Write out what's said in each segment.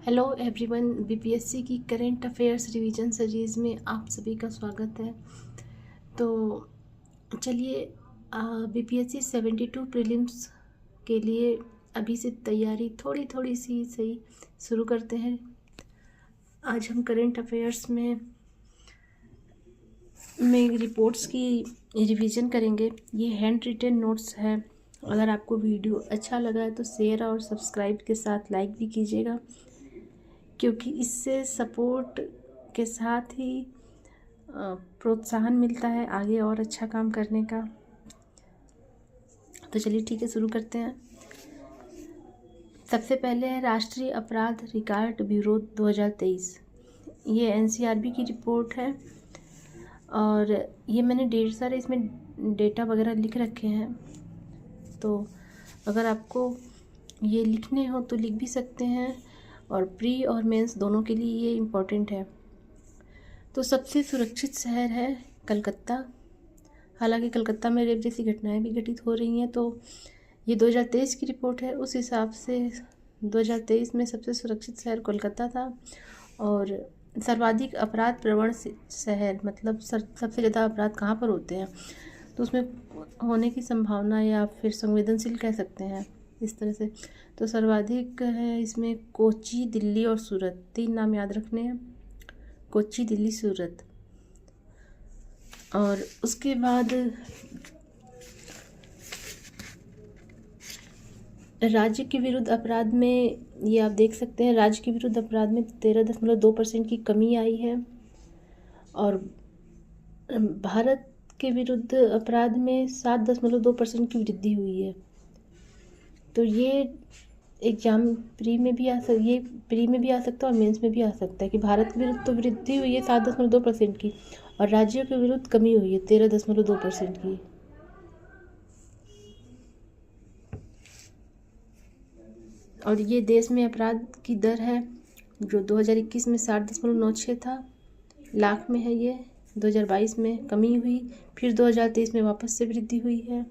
Hello everyone, BPSC की current affairs revision series में आप सभी का स्वागत है। तो चलिए बीपीएससी 72 प्रीलिम्स के लिए अभी से तैयारी थोड़ी थोड़ी सी सही शुरू करते हैं। आज हम करंट अफेयर्स में रिपोर्ट्स की रिवीजन करेंगे। ये हैंड रिटन नोट्स है। अगर आपको वीडियो अच्छा लगा है तो शेयर और सब्सक्राइब के साथ लाइक भी कीजिएगा, क्योंकि इससे सपोर्ट के साथ ही प्रोत्साहन मिलता है आगे और अच्छा काम करने का। तो चलिए ठीक है, शुरू करते हैं। सबसे पहले है राष्ट्रीय अपराध रिकॉर्ड ब्यूरो 2023। ये एनसीआरबी की रिपोर्ट है और ये मैंने ढेर सारे इसमें डेटा वगैरह लिख रखे हैं। तो अगर आपको ये लिखने हो तो लिख भी सकते हैं, और प्री और मेंस दोनों के लिए ये इम्पोर्टेंट है। तो सबसे सुरक्षित शहर है कलकत्ता। हालांकि कलकत्ता में रेप जैसी घटनाएं भी घटित हो रही हैं, तो ये 2023 की रिपोर्ट है। उस हिसाब से 2023 में सबसे सुरक्षित शहर कोलकाता था। और सर्वाधिक अपराध प्रवण शहर, मतलब सबसे ज़्यादा अपराध कहाँ पर होते हैं, तो उसमें होने की संभावना या फिर संवेदनशील कह सकते हैं इस तरह से। तो सर्वाधिक है इसमें कोच्चि, दिल्ली और सूरत। 3 नाम याद रखने हैं, कोच्चि, दिल्ली, सूरत। और उसके बाद राज्य के विरुद्ध अपराध में ये आप देख सकते हैं, राज्य के विरुद्ध अपराध में 13.2% की कमी आई है। और भारत के विरुद्ध अपराध में 7.2% की वृद्धि हुई है। तो ये एग्जाम प्री में भी आ सकता है और मेंस में भी आ सकता है कि भारत के विरुद्ध तो वृद्धि हुई है 7.2% की, और राज्यों के विरुद्ध कमी हुई है 13.2% की। और ये देश में अपराध की दर है जो 2021 में 60.96 था, लाख में है ये। 2022 में कमी हुई, फिर 2023 में वापस से वृद्धि हुई है।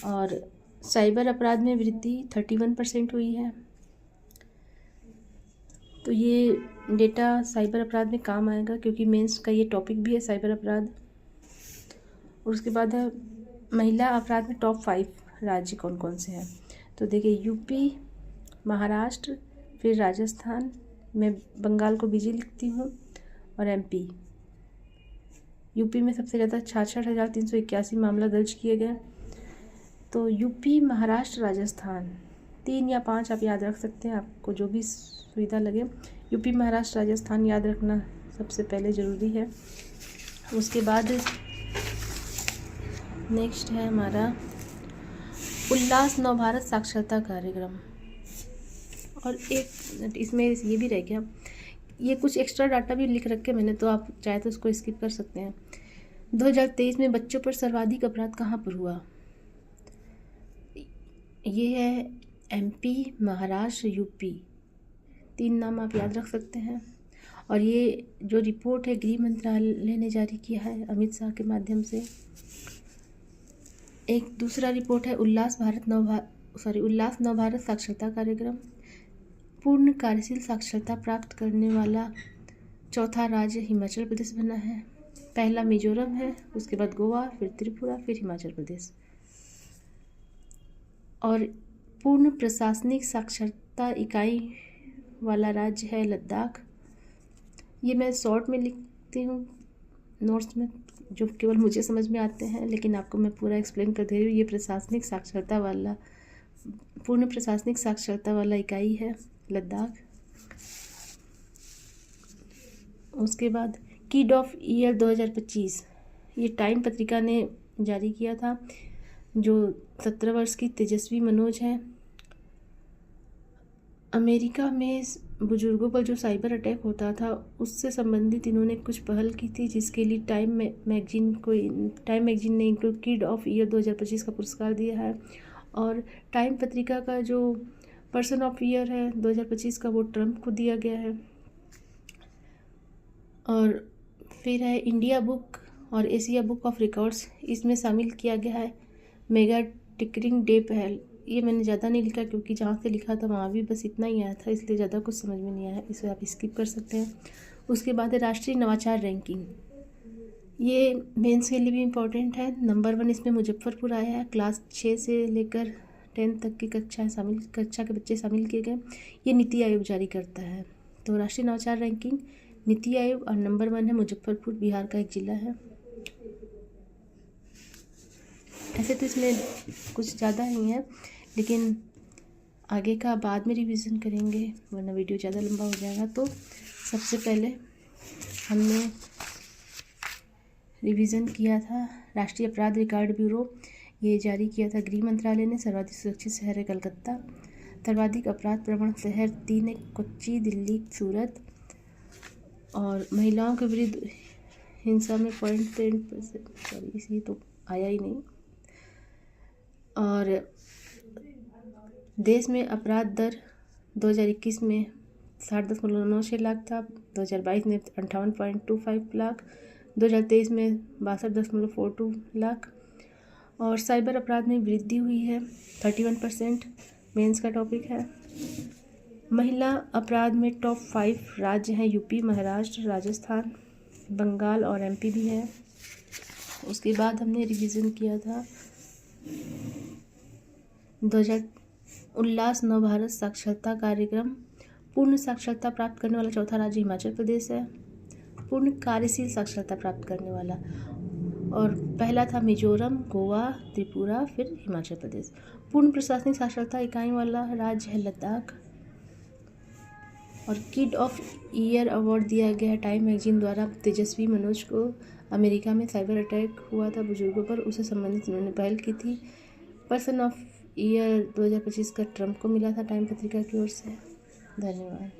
और साइबर अपराध में वृद्धि 31% हुई है। तो ये डेटा साइबर अपराध में काम आएगा, क्योंकि मेंस का ये टॉपिक भी है साइबर अपराध। और उसके बाद है महिला अपराध में टॉप 5 राज्य कौन कौन से हैं। तो देखिए, यूपी, महाराष्ट्र, फिर राजस्थान, मैं बंगाल को बीजी लिखती हूँ, और एमपी। यूपी में सबसे ज़्यादा 66,381 मामला दर्ज किए गए। तो यूपी, महाराष्ट्र, राजस्थान, 3 या 5 आप याद रख सकते हैं, आपको जो भी सुविधा लगे। यूपी, महाराष्ट्र, राजस्थान याद रखना सबसे पहले ज़रूरी है। उसके बाद नेक्स्ट है हमारा उल्लास नवभारत साक्षरता कार्यक्रम। और एक इसमें ये भी रह गया, ये कुछ एक्स्ट्रा डाटा भी लिख रखे मैंने, तो आप चाहे तो उसको स्किप कर सकते हैं। 2023 में बच्चों पर सर्वाधिक अपराध कहाँ पर हुआ। ये है एमपी, महाराष्ट्र, यूपी। 3 नाम आप याद रख सकते हैं। और ये जो रिपोर्ट है गृह मंत्रालय ने जारी किया है अमित शाह के माध्यम से। एक दूसरा रिपोर्ट है उल्लास नवभारत साक्षरता कार्यक्रम। पूर्ण कार्यशील साक्षरता प्राप्त करने वाला चौथा राज्य हिमाचल प्रदेश बना है। पहला मिजोरम है, उसके बाद गोवा, फिर त्रिपुरा, फिर हिमाचल प्रदेश। और पूर्ण प्रशासनिक साक्षरता इकाई वाला राज्य है लद्दाख। ये मैं शॉर्ट में लिखती हूँ नोट्स में, जो केवल मुझे समझ में आते हैं, लेकिन आपको मैं पूरा एक्सप्लेन कर दे रही हूँ। ये पूर्ण प्रशासनिक साक्षरता वाला इकाई है लद्दाख। उसके बाद किड ऑफ ईयर 2025, ये टाइम पत्रिका ने जारी किया था। जो 17 वर्ष की तेजस्वी मनोज है। अमेरिका में बुजुर्गों पर जो साइबर अटैक होता था उससे संबंधित इन्होंने कुछ पहल की थी, जिसके लिए टाइम मैगजीन ने इनको किड ऑफ ईयर 2025 का पुरस्कार दिया है। और टाइम पत्रिका का जो पर्सन ऑफ ईयर है 2025 का, वो ट्रम्प को दिया गया है। और फिर है इंडिया बुक और एशिया बुक ऑफ रिकॉर्ड्स, इसमें शामिल किया गया है मेगा टिंकरिंग डे पहल ये मैंने ज़्यादा नहीं लिखा क्योंकि जहाँ से लिखा था वहाँ भी बस इतना ही आया था, इसलिए ज़्यादा कुछ समझ में नहीं आया, इसे आप स्किप कर सकते हैं। उसके बाद है राष्ट्रीय नवाचार रैंकिंग। ये मेंस के लिए भी इम्पोर्टेंट है। नंबर 1 इसमें मुजफ्फरपुर आया है। क्लास 6 से लेकर 10 तक की कक्षा के बच्चे शामिल किए गए। ये नीति आयोग जारी करता है। तो राष्ट्रीय नवाचार रैंकिंग, नीति आयोग, और नंबर 1 है मुजफ्फरपुर, बिहार का एक जिला है। ऐसे तो इसमें कुछ ज़्यादा नहीं है, लेकिन आगे का बाद में रिवीजन करेंगे वरना वीडियो ज़्यादा लंबा हो जाएगा। तो सबसे पहले हमने रिवीजन किया था राष्ट्रीय अपराध रिकॉर्ड ब्यूरो, ये जारी किया था गृह मंत्रालय ने। सर्वाधिक सुरक्षित शहर है कलकत्ता। सर्वाधिक अपराध प्रवण शहर 3 है, कोच्चि, दिल्ली, सूरत। और महिलाओं के विरुद्ध हिंसा में 0.3%, सॉरी इसी तो आया ही नहीं। और देश में अपराध दर 2021 में 60.96 लाख था, 2022 में 58.25 लाख, 2023 में 62.42 लाख। और साइबर अपराध में वृद्धि हुई है 31%, मेंस का टॉपिक है। महिला अपराध में टॉप 5 राज्य हैं यूपी, महाराष्ट्र, राजस्थान, बंगाल और एमपी भी है। उसके बाद हमने रिवीजन किया था 2019 नवभारत साक्षरता कार्यक्रम। पूर्ण साक्षरता प्राप्त करने वाला चौथा राज्य हिमाचल प्रदेश है। पूर्ण कार्यशील साक्षरता प्राप्त करने वाला, और पहला था मिजोरम, गोवा, त्रिपुरा, फिर हिमाचल प्रदेश। पूर्ण प्रशासनिक साक्षरता इकाई वाला राज्य है लद्दाख। और किड ऑफ ईयर अवार्ड दिया गया है टाइम मैगजीन द्वारा तेजस्वी मनोज को। अमेरिका में साइबर अटैक हुआ था बुजुर्गों पर, उससे संबंधित उन्होंने पहल की थी। पर्सन ऑफ ईयर 2025 का ट्रम्प को मिला था टाइम पत्रिका की ओर से। धन्यवाद।